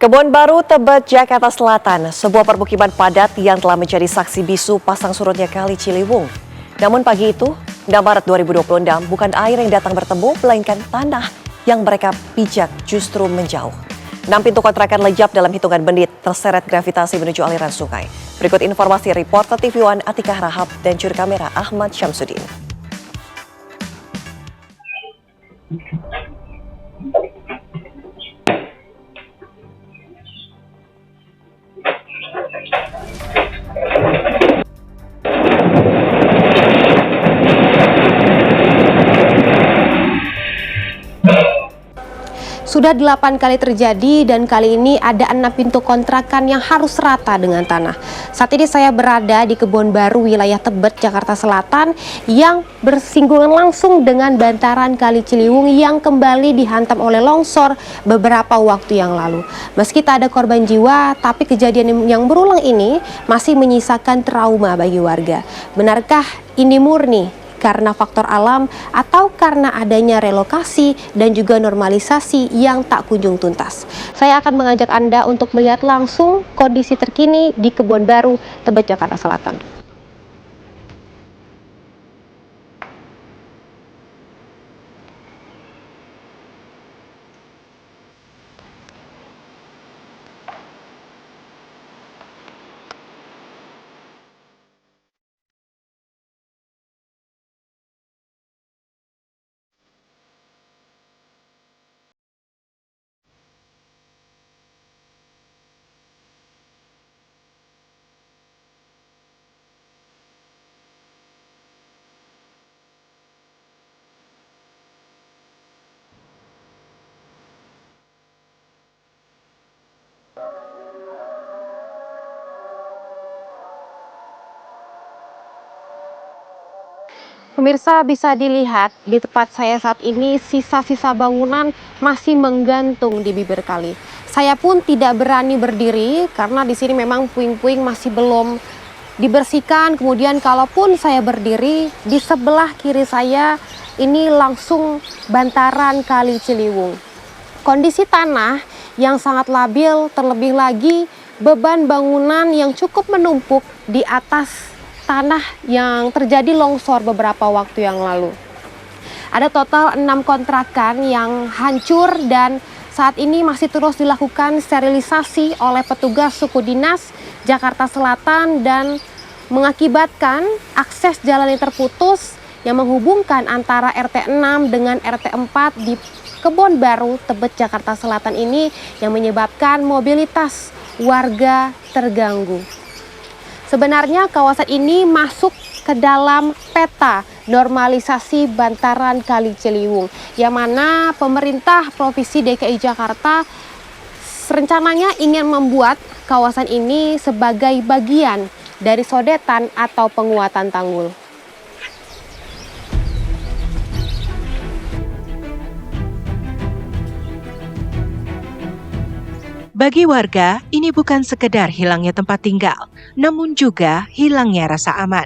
Kebon Baru, Tebet, Jakarta Selatan, sebuah permukiman padat yang telah menjadi saksi bisu pasang surutnya Kali Ciliwung. Namun pagi itu, 6 Maret 2026, bukan air yang datang bertemu, melainkan tanah yang mereka pijak justru menjauh. 6 pintu kontrakan lejap dalam hitungan menit, terseret gravitasi menuju aliran sungai. Berikut informasi reporter TV One Atika Rahab dan juru kamera Ahmad Syamsuddin. Sudah 8 kali terjadi dan kali ini ada 6 pintu kontrakan yang harus rata dengan tanah. Saat ini saya berada di Kebon Baru, wilayah Tebet, Jakarta Selatan yang bersinggungan langsung dengan bantaran Kali Ciliwung yang kembali dihantam oleh longsor beberapa waktu yang lalu. Meski tak ada korban jiwa, tapi kejadian yang berulang ini masih menyisakan trauma bagi warga. Benarkah ini murni karena faktor alam atau karena adanya relokasi dan juga normalisasi yang tak kunjung tuntas? Saya akan mengajak Anda untuk melihat langsung kondisi terkini di Kebon Baru, Tebet, Jakarta Selatan. Pemirsa, bisa dilihat di tempat saya saat ini sisa-sisa bangunan masih menggantung di bibir kali. Saya pun tidak berani berdiri karena di sini memang puing-puing masih belum dibersihkan. Kemudian kalaupun saya berdiri, di sebelah kiri saya ini langsung bantaran Kali Ciliwung. Kondisi tanah yang sangat labil, terlebih lagi beban bangunan yang cukup menumpuk di atas tanah yang terjadi longsor beberapa waktu yang lalu. Ada total 6 kontrakan yang hancur dan saat ini masih terus dilakukan sterilisasi oleh petugas suku dinas Jakarta Selatan dan mengakibatkan akses jalan yang terputus yang menghubungkan antara RT 6 dengan RT 4 di Kebon Baru, Tebet, Jakarta Selatan ini yang menyebabkan mobilitas warga terganggu. Sebenarnya kawasan ini masuk ke dalam peta normalisasi bantaran Kali Ciliwung, yang mana pemerintah Provinsi DKI Jakarta rencananya ingin membuat kawasan ini sebagai bagian dari sodetan atau penguatan tanggul. Bagi warga, ini bukan sekedar hilangnya tempat tinggal, namun juga hilangnya rasa aman.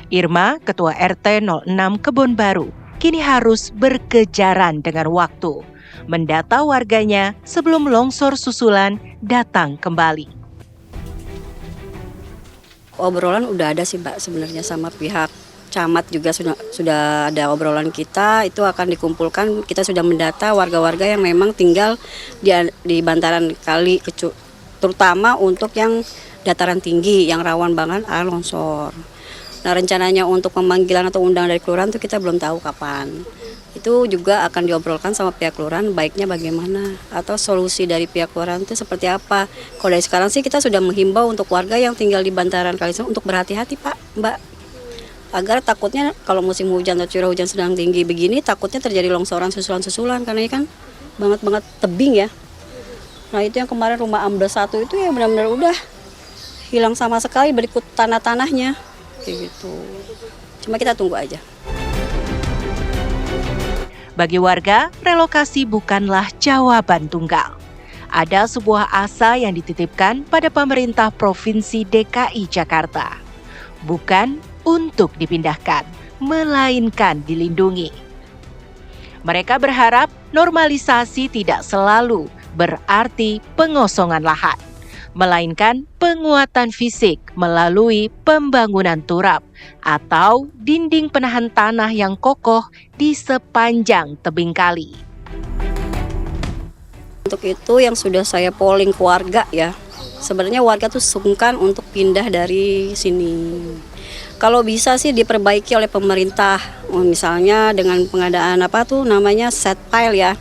Irma, Ketua RT 06 Kebon Baru, kini harus berkejaran dengan waktu, mendata warganya sebelum longsor susulan datang kembali. Obrolan udah ada sih Mbak sebenarnya sama pihak camat juga sudah ada obrolan kita, itu akan dikumpulkan. Kita sudah mendata warga-warga yang memang tinggal di bantaran kali, terutama untuk yang dataran tinggi yang rawan banget longsor. Nah, rencananya untuk pemanggilan atau undang dari kelurahan itu kita belum tahu kapan. Itu juga akan diobrolkan sama pihak kelurahan baiknya bagaimana atau solusi dari pihak kelurahan itu seperti apa. Kalau dari sekarang sih kita sudah menghimbau untuk warga yang tinggal di bantaran kali untuk berhati-hati Pak, Mbak. Agar takutnya kalau musim hujan atau curah hujan sedang tinggi begini, takutnya terjadi longsoran susulan-susulan karena ini kan banget tebing ya. Nah, itu yang kemarin rumah ambles 1 itu ya benar-benar udah hilang sama sekali berikut tanah-tanahnya kayak gitu. Cuma kita tunggu aja. Bagi warga, relokasi bukanlah jawaban tunggal. Ada sebuah asa yang dititipkan pada pemerintah Provinsi DKI Jakarta. Bukan untuk dipindahkan, melainkan dilindungi. Mereka berharap normalisasi tidak selalu berarti pengosongan lahan, melainkan penguatan fisik melalui pembangunan turap atau dinding penahan tanah yang kokoh di sepanjang tebing kali. Untuk itu yang sudah saya polling ke warga ya, sebenarnya warga tuh sungkan untuk pindah dari sini. Kalau bisa sih diperbaiki oleh pemerintah, misalnya dengan pengadaan set pile ya,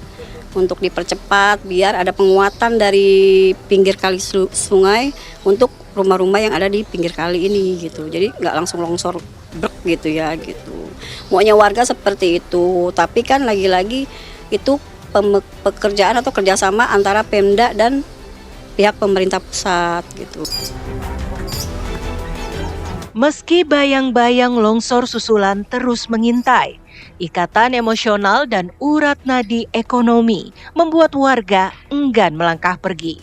untuk dipercepat biar ada penguatan dari pinggir kali sungai untuk rumah-rumah yang ada di pinggir kali ini gitu. Jadi nggak langsung longsor brek gitu ya gitu. Maunya warga seperti itu, tapi kan lagi-lagi itu pekerjaan atau kerjasama antara Pemda dan pihak pemerintah pusat gitu. Meski bayang-bayang longsor susulan terus mengintai, ikatan emosional dan urat nadi ekonomi membuat warga enggan melangkah pergi.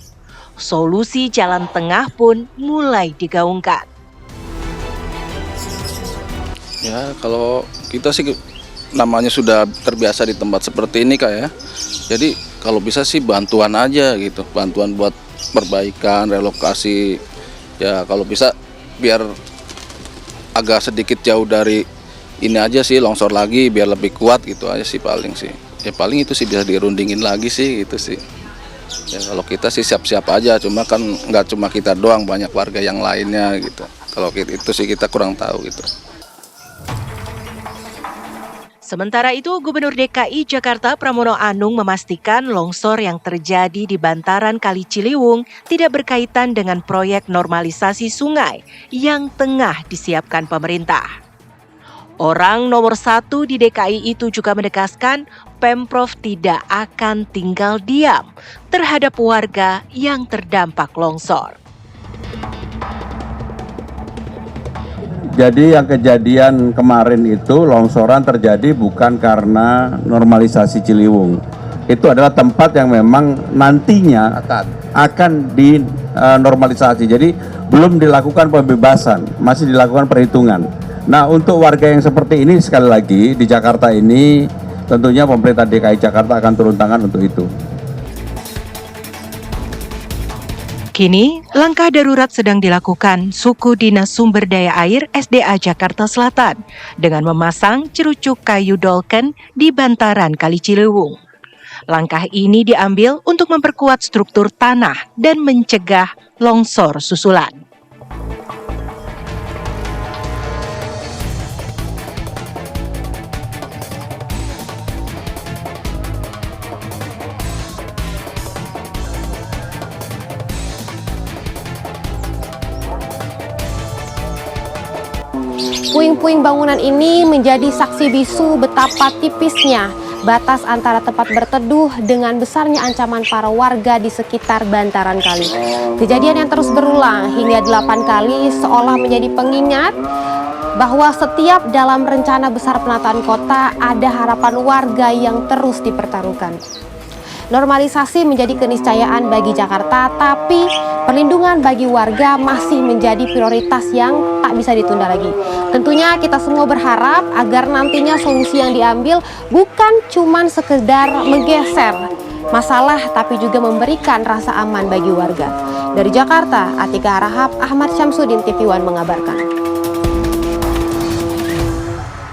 Solusi jalan tengah pun mulai digaungkan. Ya, kalau kita sih namanya sudah terbiasa di tempat seperti ini Kak ya. Jadi kalau bisa sih bantuan aja gitu, bantuan buat perbaikan, relokasi. Ya kalau bisa biar agak sedikit jauh dari ini aja sih, longsor lagi biar lebih kuat gitu aja sih paling sih. Ya paling itu sih bisa dirundingin lagi sih gitu sih. Ya kalau kita sih siap-siap aja, cuma kan nggak cuma kita doang, banyak warga yang lainnya gitu. Kalau itu sih kita kurang tahu gitu. Sementara itu, Gubernur DKI Jakarta Pramono Anung memastikan longsor yang terjadi di bantaran Kali Ciliwung tidak berkaitan dengan proyek normalisasi sungai yang tengah disiapkan pemerintah. Orang nomor 1 di DKI itu juga menegaskan Pemprov tidak akan tinggal diam terhadap warga yang terdampak longsor. Jadi yang kejadian kemarin itu longsoran terjadi bukan karena normalisasi Ciliwung. Itu adalah tempat yang memang nantinya akan dinormalisasi. Jadi belum dilakukan pembebasan, masih dilakukan perhitungan. Nah untuk warga yang seperti ini sekali lagi di Jakarta ini tentunya pemerintah DKI Jakarta akan turun tangan untuk itu. Kini, langkah darurat sedang dilakukan Suku Dinas Sumber Daya Air SDA Jakarta Selatan dengan memasang cerucuk kayu dolken di bantaran Kali Ciliwung. Langkah ini diambil untuk memperkuat struktur tanah dan mencegah longsor susulan. Puing-puing bangunan ini menjadi saksi bisu betapa tipisnya batas antara tempat berteduh dengan besarnya ancaman para warga di sekitar bantaran kali. Kejadian yang terus berulang hingga 8 kali seolah menjadi pengingat bahwa setiap dalam rencana besar penataan kota ada harapan warga yang terus dipertaruhkan. Normalisasi menjadi keniscayaan bagi Jakarta, tapi perlindungan bagi warga masih menjadi prioritas yang tak bisa ditunda lagi. Tentunya kita semua berharap agar nantinya solusi yang diambil bukan cuma sekedar menggeser masalah, tapi juga memberikan rasa aman bagi warga. Dari Jakarta, Atika Harahap, Ahmad Syamsuddin, TV One mengabarkan.